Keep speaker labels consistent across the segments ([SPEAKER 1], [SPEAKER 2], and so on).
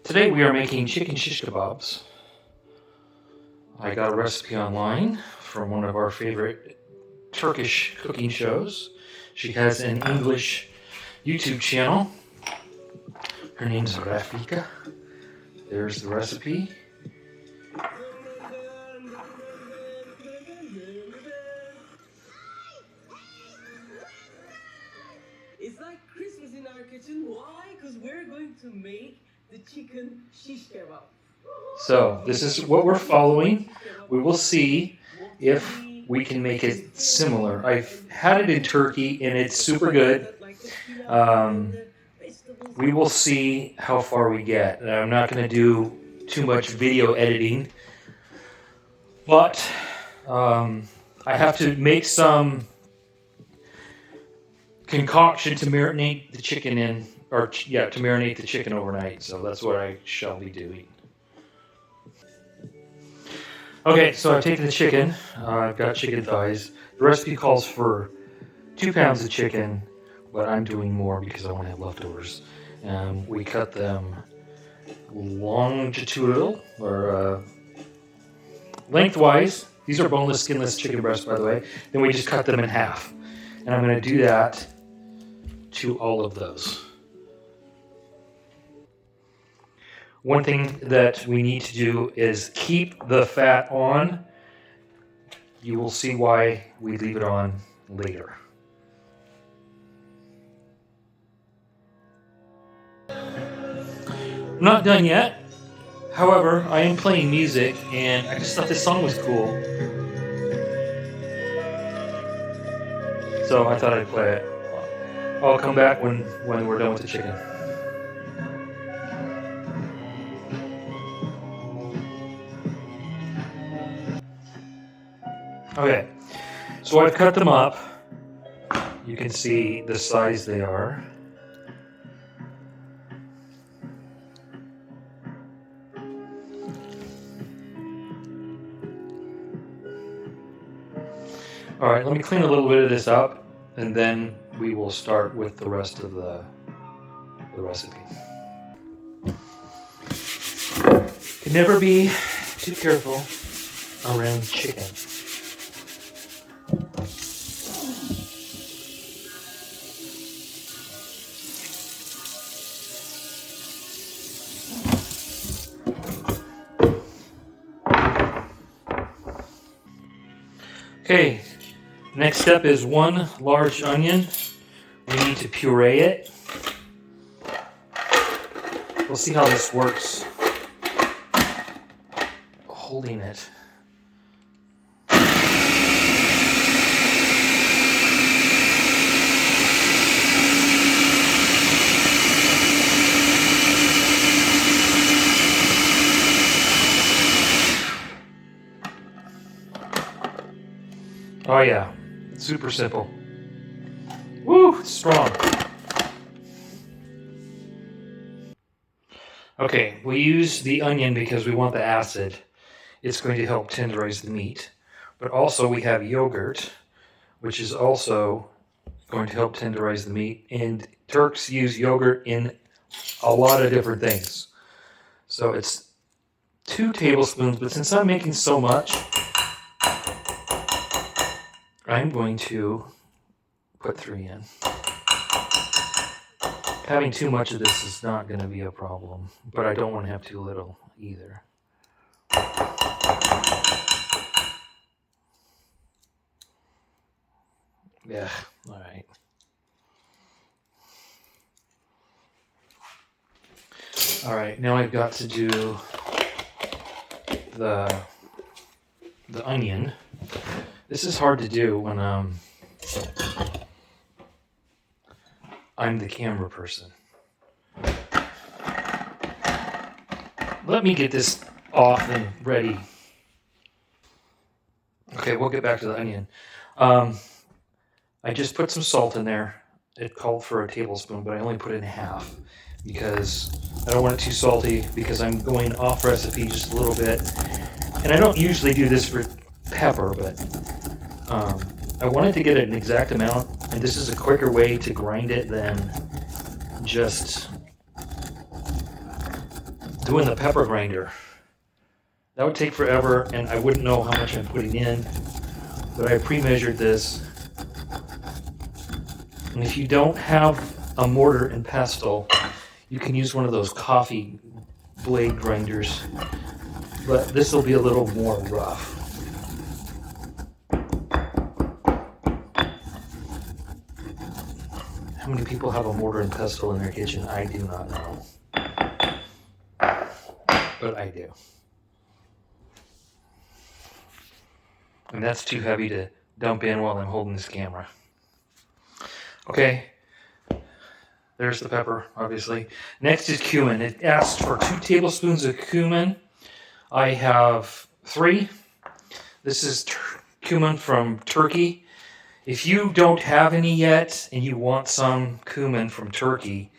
[SPEAKER 1] Today we are making chicken shish kebabs. I got a recipe online from one of our favorite Turkish cooking shows. She has an English YouTube channel. Her name's Rafika. There's the recipe.
[SPEAKER 2] It's like Christmas in our kitchen. Why? Because we're going to make the chicken shish kebab.
[SPEAKER 1] So this is what we're following. We will see if we can make it similar. I've had it in Turkey and it's super good. We will see how far we get. And I'm not going to do too much video editing, but I have to make some concoction to marinate the chicken in, to marinate the chicken overnight. So that's what I shall be doing. Okay, so I've taken the chicken. I've got chicken thighs. The recipe calls for 2 pounds of chicken, but I'm doing more because I want to have leftovers. We cut them longitudinal or lengthwise. These are boneless, skinless chicken breasts, by the way. Then we just cut them in half. And I'm going to do that to all of those. One thing that we need to do is keep the fat on. You will see why we leave it on later. I'm not done yet. However, I am playing music and I just thought this song was cool. So I thought I'd play it. I'll come back when we're done with the chicken. Okay, so I've cut them up. You can see the size they are. All right, let me clean a little bit of this up, and then we will start with the rest of the recipe. Can never be too careful around chicken. Okay, next step is 1 large onion. We need to puree it. We'll see how this works. Holding it. Oh yeah, super simple. Woo, strong. Okay, we use the onion because we want the acid. It's going to help tenderize the meat. But also we have yogurt, which is also going to help tenderize the meat. And Turks use yogurt in a lot of different things. So it's 2 tablespoons, but since I'm making so much, I'm going to put 3 in. Having too much of this is not going to be a problem, but I don't want to have too little either. Yeah, all right. All right, now I've got to do the onion. This is hard to do when I'm the camera person. Let me get this off and ready. Okay, we'll get back to the onion. I just put some salt in there. It called for a tablespoon, but I only put in half because I don't want it too salty because I'm going off recipe just a little bit. And I don't usually do this for pepper, but I wanted to get an exact amount, and this is a quicker way to grind it than just doing the pepper grinder. That would take forever, and I wouldn't know how much I'm putting in, but I pre-measured this. And if you don't have a mortar and pestle, you can use one of those coffee blade grinders, but this will be a little more rough. How many people have a mortar and pestle in their kitchen? I do not know, but I do. And that's too heavy to dump in while I'm holding this camera. Okay, there's the pepper, obviously. Next is cumin. It asks for 2 tablespoons of cumin. I have 3. This is cumin from Turkey. If you don't have any yet and you want some cumin from Turkey,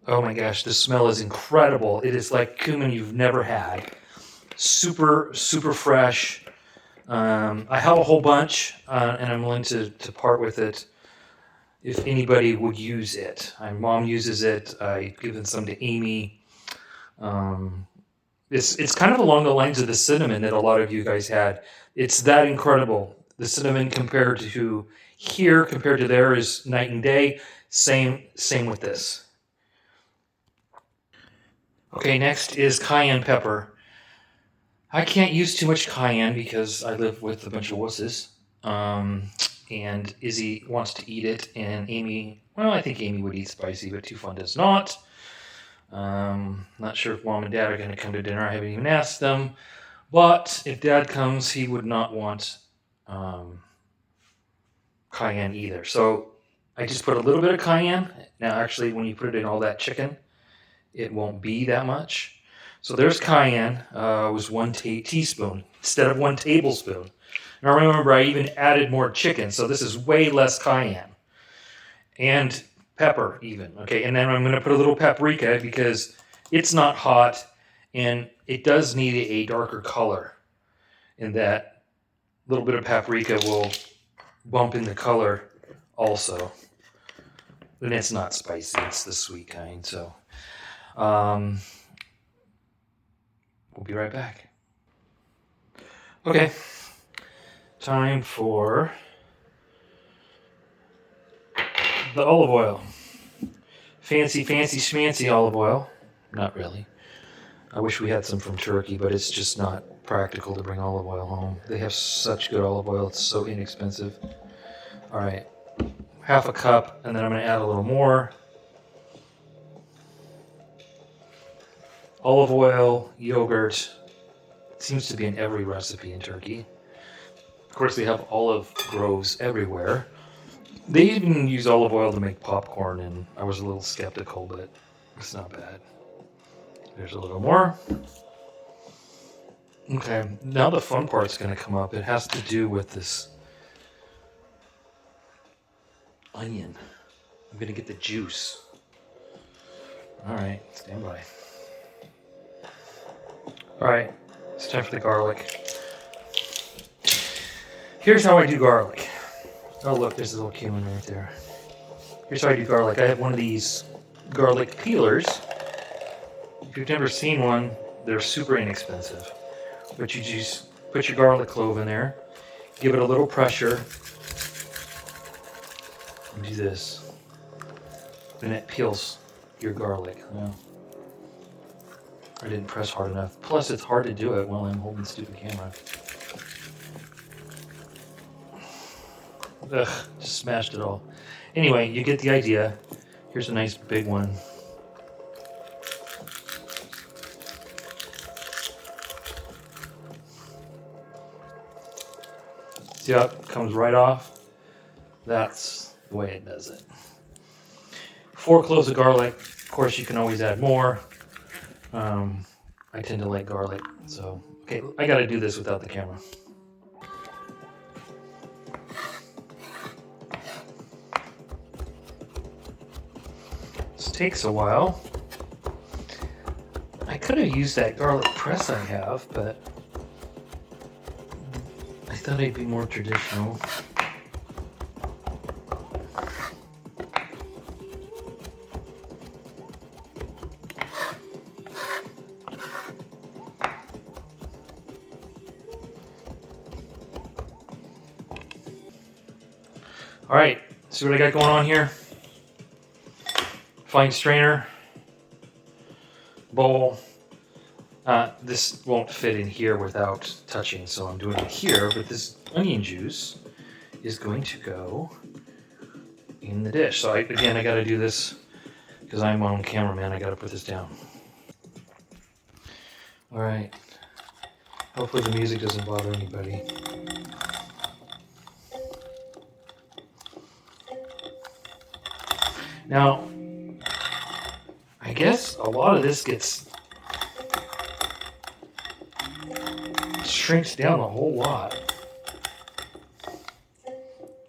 [SPEAKER 1] oh my gosh, the smell is incredible. It is like cumin you've never had. Super, super fresh. I have a whole bunch, and I'm willing to part with it if anybody would use it. My mom uses it. I've given some to Amy. It's kind of along the lines of the cinnamon that a lot of you guys had. It's that incredible. The cinnamon compared to here, compared to there, is night and day. Same with this. Okay, next is cayenne pepper. I can't use too much cayenne because I live with a bunch of wusses. And Izzy wants to eat it, and Amy, well, I think Amy would eat spicy, but Too Fun does not. Not sure if Mom and Dad are going to come to dinner. I haven't even asked them. But if Dad comes, he would not want cayenne either. So I just put a little bit of cayenne. Now, actually, when you put it in all that chicken, it won't be that much. So there's cayenne. It was 1 teaspoon instead of 1 tablespoon. Now remember, I even added more chicken, so this is way less cayenne. And pepper even, okay? And then I'm going to put a little paprika because it's not hot, and it does need a darker color. And that little bit of paprika will bump in the color also. And it's not spicy, it's the sweet kind, so... we'll be right back. Okay. Time for the olive oil. Fancy schmancy olive oil. Not really. I wish we had some from Turkey, but it's just not practical to bring olive oil home. They have such good olive oil. It's so inexpensive. All right. Half a cup, and then I'm going to add a little more. Olive oil, yogurt. It seems to be in every recipe in Turkey. Of course, they have olive groves everywhere. They even use olive oil to make popcorn, and I was a little skeptical, but it's not bad. There's a little more. Okay, now the fun part's going to come up. It has to do with this onion. I'm going to get the juice. All right, stand by. All right, it's time for the garlic. Here's how I do garlic. Oh, look, there's a little cumin right there. Here's how I do garlic. I have one of these garlic peelers. If you've never seen one, they're super inexpensive. But you just put your garlic clove in there, give it a little pressure, and do this. And it peels your garlic. Well, I didn't press hard enough. Plus, it's hard to do it while I'm holding the stupid camera. Ugh, just smashed it all. Anyway, you get the idea. Here's a nice big one. See how it comes right off? That's the way it does it. 4 cloves of garlic. Of course, you can always add more. I tend to like garlic, so... Okay, I gotta do this without the camera. This takes a while. I could have used that garlic press I have, but... I thought I'd be more traditional. All right, see what I got going on here? Fine strainer, bowl. This won't fit in here without touching, so I'm doing it here, but this onion juice is going to go in the dish. So again, I got to do this because I'm my own cameraman. I got to put this down. All right. Hopefully the music doesn't bother anybody. Now, I guess a lot of this shrinks down a whole lot. You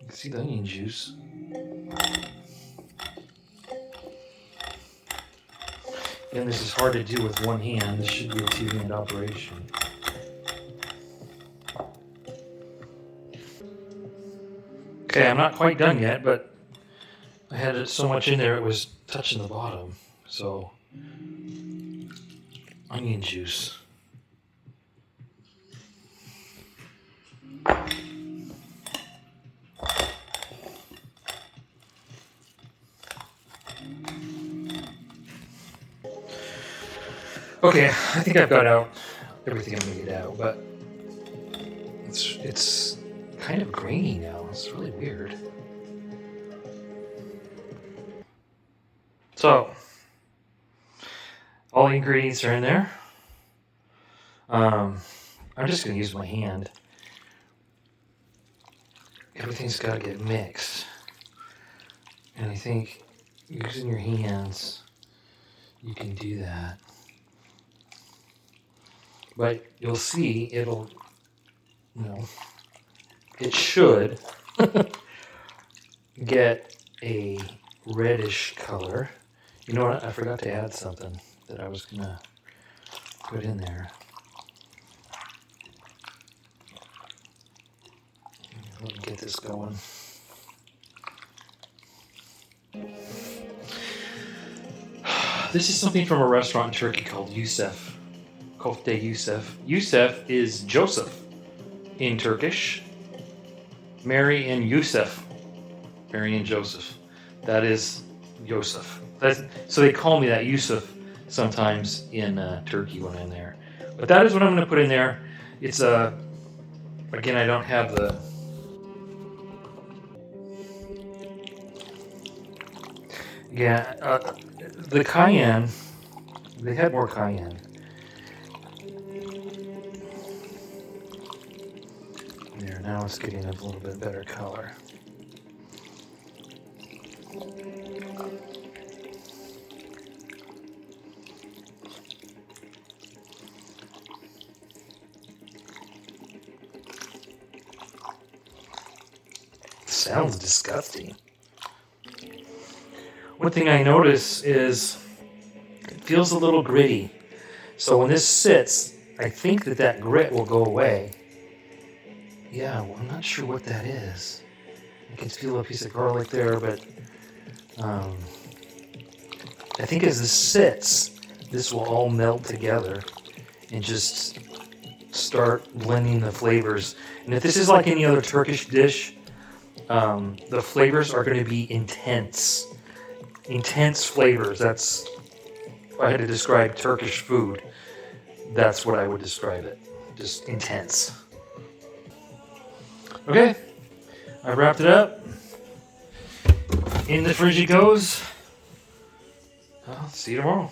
[SPEAKER 1] can see the onion juice. And this is hard to do with one hand. This should be a two-hand operation. Okay, I'm not quite done yet, but I had it so much in there it was touching the bottom. So, onion juice. Okay, I think I've got out everything I'm gonna get out, but it's kind of grainy now. It's really weird. So, all the ingredients are in there. I'm just gonna use my hand. Everything's got to get mixed, and I think using your hands, you can do that. But you'll see it'll, it should get a reddish color. You know what? I forgot to add something that I was gonna put in there. Let me get this going. This is something from a restaurant in Turkey called Yusuf. Kofte Yusuf. Yusuf is Joseph in Turkish. Mary and Yusuf. Mary and Joseph. That is Yusuf. So they call me that Yusuf sometimes in Turkey when I'm there. But that is what I'm going to put in there. It's again, I don't have the... Yeah, the cayenne, they had more cayenne. There, now it's getting a little bit better color. Sounds disgusting. One thing I notice is it feels a little gritty. So when this sits, I think that grit will go away. Yeah, well, I'm not sure what that is. I can feel a piece of garlic there, but I think as this sits, this will all melt together and just start blending the flavors. And if this is like any other Turkish dish, the flavors are going to be intense. Intense flavors. That's, if I had to describe Turkish food, that's what I would describe it. Just intense. Okay, I wrapped it up. In the fridge it goes. I'll see you tomorrow.